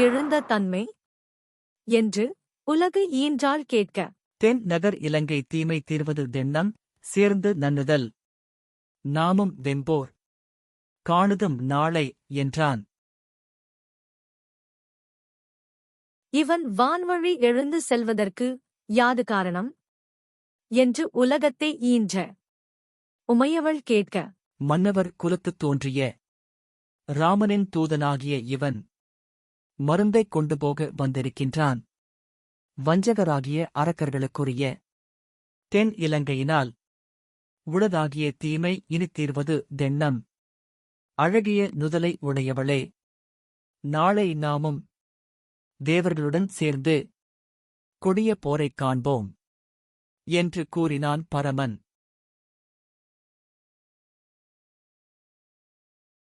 இழந்த தன்மை என்று உலகு ஈன்றால் கேட்க. தென் நகர் இலங்கை தீமை தீர்வது தென்னம் சேர்ந்து நன்னுதல் நாமும் வெம்போர் காணுதும் நாளை என்றான். இவன் வான்வழி எழுந்து செல்வதற்கு யாது காரணம் என்று உலகத்தை ஈன்ற உமையவள் கேட்க. மன்னவர் குலத்துத் தோன்றிய ராமனின் தூதனாகிய இவன் மருந்தைக் கொண்டு போக வந்திருக்கின்றான். வஞ்சகராகிய அரக்கர்களுக்குரிய தென் இலங்கையினால் உளதாகிய தீமை இனித் தீர்வது தென்னம். அழகிய நுதலை உடையவளே, நாளை நாமும் தேவர்களுடன் சேர்ந்து கொடிய போரைக் காண்போம் என்று கூறினான் பரமன்.